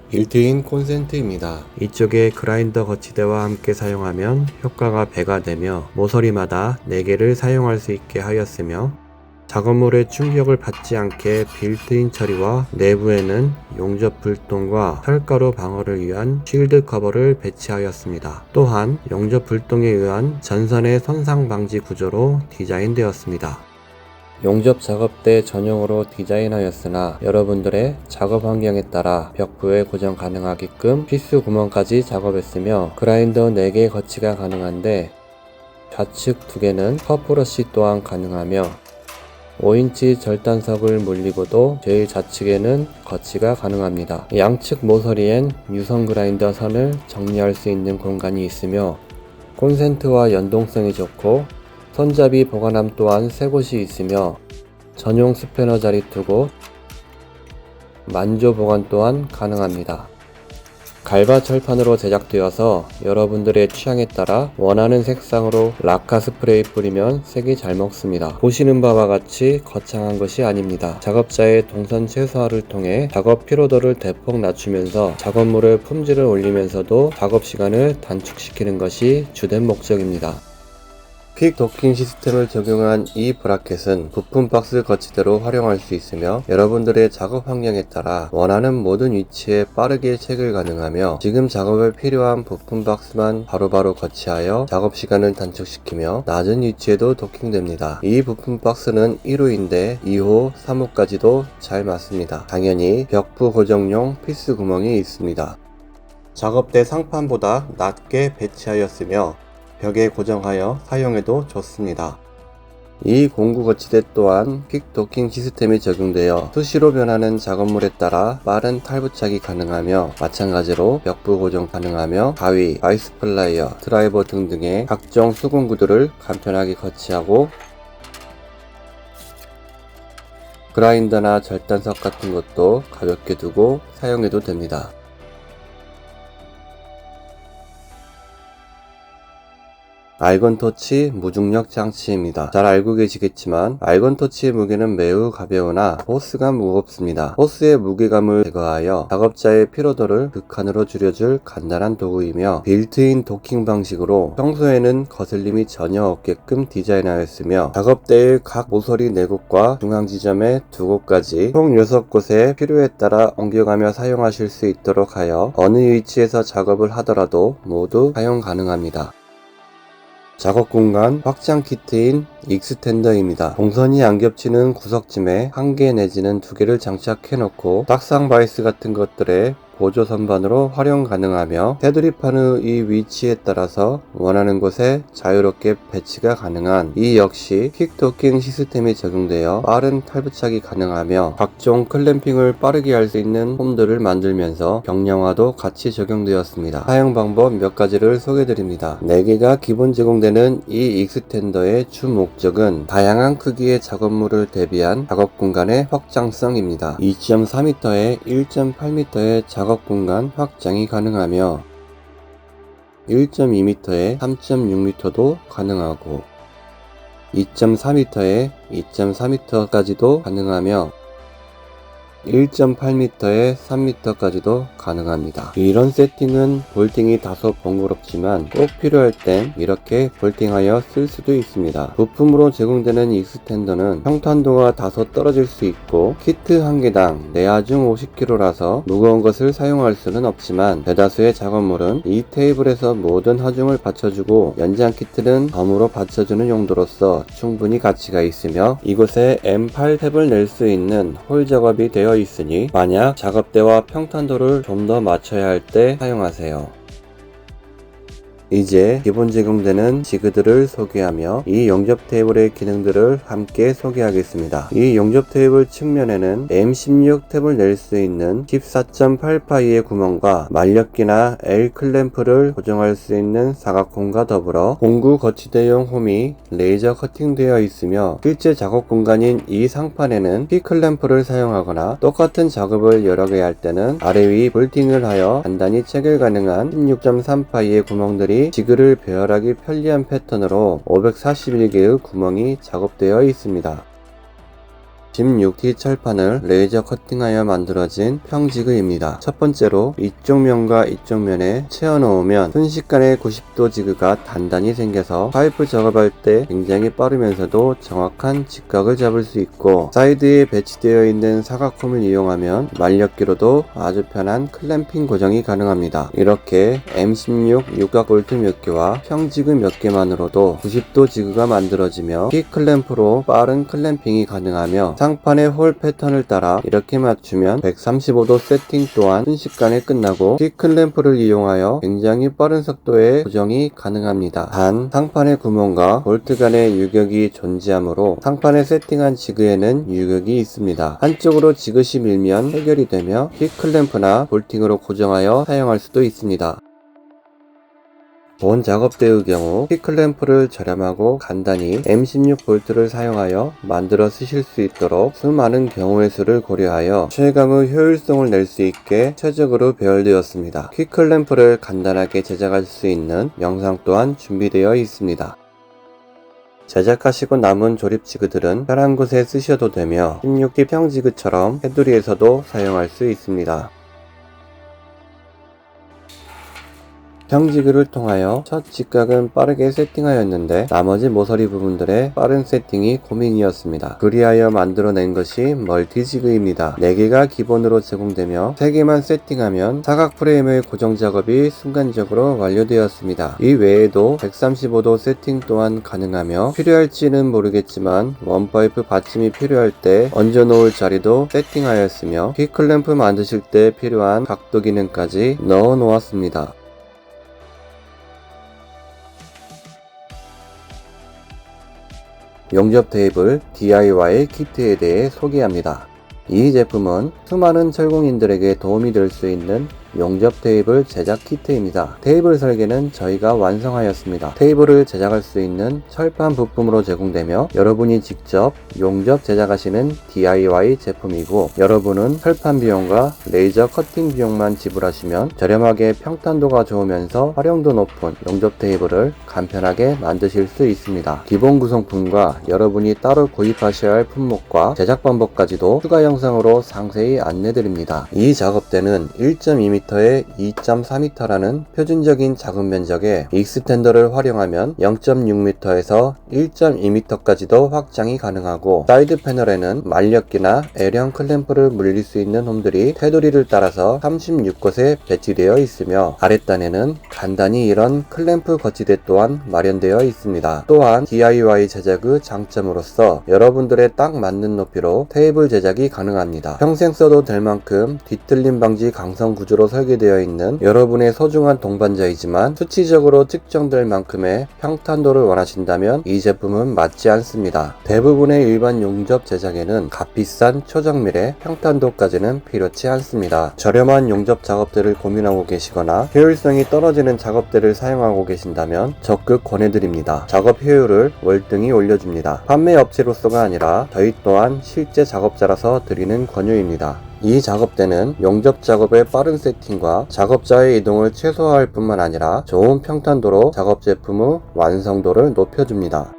빌트인 콘센트입니다. 이쪽에 그라인더 거치대와 함께 사용하면 효과가 배가 되며 모서리마다 4개를 사용할 수 있게 하였으며 작업물의 충격을 받지 않게 빌트인 처리와 내부에는 용접 불똥과 철가루 방어를 위한 쉴드 커버를 배치하였습니다. 또한 용접 불똥에 의한 전선의 손상 방지 구조로 디자인되었습니다. 용접 작업대 전용으로 디자인하였으나 여러분들의 작업 환경에 따라 벽부에 고정 가능하게끔 필수 구멍까지 작업했으며 그라인더 4개 거치가 가능한데 좌측 2개는 퍼프러시 또한 가능하며 5인치 절단석을 물리고도 제일 좌측에는 거치가 가능합니다. 양측 모서리엔 유선 그라인더 선을 정리할 수 있는 공간이 있으며 콘센트와 연동성이 좋고 손잡이 보관함 또한 3곳이 있으며 전용 스패너 자리 2곳, 만조 보관 또한 가능합니다. 갈바 철판으로 제작되어서 여러분들의 취향에 따라 원하는 색상으로 라카 스프레이 뿌리면 색이 잘 먹습니다. 보시는 바와 같이 거창한 것이 아닙니다. 작업자의 동선 최소화를 통해 작업 피로도를 대폭 낮추면서 작업물의 품질을 올리면서도 작업 시간을 단축시키는 것이 주된 목적입니다. 퀵 도킹 시스템을 적용한 이 브라켓은 부품 박스 거치대로 활용할 수 있으며 여러분들의 작업 환경에 따라 원하는 모든 위치에 빠르게 체결 가능하며 지금 작업에 필요한 부품 박스만 바로바로 거치하여 작업 시간을 단축시키며 낮은 위치에도 도킹됩니다. 이 부품 박스는 1호인데 2호, 3호까지도 잘 맞습니다. 당연히 벽부 고정용 필수 구멍이 있습니다. 작업대 상판보다 낮게 배치하였으며 벽에 고정하여 사용해도 좋습니다. 이 공구 거치대 또한 퀵 도킹 시스템이 적용되어 수시로 변하는 작업물에 따라 빠른 탈부착이 가능하며 마찬가지로 벽부 고정 가능하며 가위, 바이스 플라이어, 드라이버 등등의 각종 수공 구두를 간편하게 거치하고 그라인더나 절단석 같은 것도 가볍게 두고 사용해도 됩니다. 알건토치 무중력 장치입니다. 잘 알고 계시겠지만 알건토치의 무게는 매우 가벼우나 호스가 무겁습니다. 호스의 무게감을 제거하여 작업자의 피로도를 극한으로 줄여줄 간단한 도구이며 빌트인 도킹 방식으로 평소에는 거슬림이 전혀 없게끔 디자인하였으며 작업대의 각 모서리 4곳과 중앙 지점에 2곳까지 총 6곳에 필요에 따라 옮겨가며 사용하실 수 있도록 하여 어느 위치에서 작업을 하더라도 모두 사용 가능합니다. 작업 공간 확장 키트인 익스텐더입니다. 동선이 안 겹치는 구석짐에 1개 내지는 2개를 장착해 놓고 딱상 바이스 같은 것들에 보조 선반으로 활용 가능하며 테두리판의 이 위치에 따라서 원하는 곳에 자유롭게 배치가 가능한 이 역시 퀵 도킹 시스템이 적용되어 빠른 탈부착이 가능하며 각종 클램핑을 빠르게 할 수 있는 홈들을 만들면서 경량화도 같이 적용되었습니다. 사용 방법 몇 가지를 소개드립니다. 4개가 기본 제공되는 이 익스텐더의 주 목적은 다양한 크기의 작업물을 대비한 작업 공간의 확장성입니다. 2.4m에 1.8m의 작업 공간 확장이 가능하며 1.2m에 3.6m도 가능하고 2.4m에 2.4m까지도 가능하며 1.8m에 3m까지도 가능합니다. 이런 세팅은 볼팅이 다소 번거롭지만 꼭 필요할 땐 이렇게 볼팅하여 쓸 수도 있습니다. 부품으로 제공되는 익스텐더는 평탄도가 다소 떨어질 수 있고 키트 1개당 내하중 50kg라서 무거운 것을 사용할 수는 없지만 대다수의 작업물은 이 테이블에서 모든 하중을 받쳐주고 연장 키트는 덤으로 받쳐주는 용도로서 충분히 가치가 있으며 이곳에 M8 탭을 낼 수 있는 홀 작업이 되어 있으니 만약 작업대와 평탄도를 좀 더 맞춰야 할 때 사용하세요. 이제 기본 제공되는 지그들을 소개하며 이 용접 테이블의 기능들을 함께 소개하겠습니다. 이 용접 테이블 측면에는 M16 탭을 낼 수 있는 14.8파이의 구멍과 만력기나 L 클램프를 고정할 수 있는 사각홈과 더불어 공구 거치대용 홈이 레이저 커팅되어 있으며 실제 작업 공간인 이 상판에는 P 클램프를 사용하거나 똑같은 작업을 여러 개 할 때는 아래 위 볼팅을 하여 간단히 체결 가능한 16.3파이의 구멍들이 지그를 배열하기 편리한 패턴으로 541개의 구멍이 작업되어 있습니다. 16T 철판을 레이저 커팅하여 만들어진 평지그입니다. 첫 번째로 이쪽 면과 이쪽 면에 채워놓으면 순식간에 90도 지그가 단단히 생겨서 파이프 작업할 때 굉장히 빠르면서도 정확한 직각을 잡을 수 있고, 사이드에 배치되어 있는 사각홈을 이용하면 만력기로도 아주 편한 클램핑 고정이 가능합니다. 이렇게 M16 육각 볼트 몇 개와 평지그 몇 개만으로도 90도 지그가 만들어지며 T클램프로 빠른 클램핑이 가능하며, 상판의 홀 패턴을 따라 이렇게 맞추면 135도 세팅 또한 순식간에 끝나고 T클램프를 이용하여 굉장히 빠른 속도의 고정이 가능합니다. 단, 상판의 구멍과 볼트 간의 유격이 존재하므로 상판에 세팅한 지그에는 유격이 있습니다. 한쪽으로 지그시 밀면 해결이 되며 T클램프나 볼팅으로 고정하여 사용할 수도 있습니다. 본 작업대의 경우 T클램프를 저렴하고 간단히 M16 볼트를 사용하여 만들어 쓰실 수 있도록 수많은 경우의 수를 고려하여 최강의 효율성을 낼 수 있게 최적으로 배열되었습니다. T클램프를 간단하게 제작할 수 있는 영상 또한 준비되어 있습니다. 제작하시고 남은 조립 지그들은 편한 곳에 쓰셔도 되며 16T 평지그처럼 테두리에서도 사용할 수 있습니다. 평지그를 통하여 첫 직각은 빠르게 세팅하였는데 나머지 모서리 부분들의 빠른 세팅이 고민이었습니다. 그리하여 만들어낸 것이 멀티지그입니다. 4개가 기본으로 제공되며 3개만 세팅하면 사각 프레임의 고정 작업이 순간적으로 완료되었습니다. 이 외에도 135도 세팅 또한 가능하며, 필요할지는 모르겠지만 원파이프 받침이 필요할 때 얹어 놓을 자리도 세팅하였으며 T클램프 만드실 때 필요한 각도 기능까지 넣어 놓았습니다. 용접 테이블 DIY 키트에 대해 소개합니다. 이 제품은 수많은 철공인들에게 도움이 될 수 있는 용접 테이블 제작 키트입니다. 테이블 설계는 저희가 완성하였습니다. 테이블을 제작할 수 있는 철판 부품으로 제공되며 여러분이 직접 용접 제작하시는 DIY 제품이고, 여러분은 철판 비용과 레이저 커팅 비용만 지불하시면 저렴하게 평탄도가 좋으면서 활용도 높은 용접 테이블을 간편하게 만드실 수 있습니다. 기본 구성품과 여러분이 따로 구입하셔야 할 품목과 제작 방법까지도 추가 영상으로 상세히 안내드립니다. 이 작업대는 1.2m에 2.4m라는 표준적인 작은 면적에 익스텐더를 활용하면 0.6m에서 1.2m까지도 확장이 가능하고, 사이드 패널에는 만력기나 L형 클램프를 물릴 수 있는 홈들이 테두리를 따라서 36곳에 배치되어 있으며, 아랫단에는 간단히 이런 클램프 거치대 또한 마련되어 있습니다. 또한 DIY 제작의 장점으로서 여러분들의 딱 맞는 높이로 테이블 제작이 가능합니다. 평생 써도 될 만큼 뒤틀림 방지 강성 구조로 설계되어 있는 여러분의 소중한 동반자이지만, 수치적으로 측정될 만큼의 평탄도를 원하신다면 이 제품은 맞지 않습니다. 대부분의 일반 용접 제작에는 값비싼 초정밀의 평탄도까지는 필요치 않습니다. 저렴한 용접 작업대를 고민하고 계시거나 효율성이 떨어지는 작업대를 사용하고 계신다면 적극 권해드립니다. 작업 효율을 월등히 올려줍니다. 판매 업체로서가 아니라 저희 또한 실제 작업자라서 드리는 권유입니다. 이 작업대는 용접 작업의 빠른 세팅과 작업자의 이동을 최소화할 뿐만 아니라 좋은 평탄도로 작업 제품의 완성도를 높여줍니다.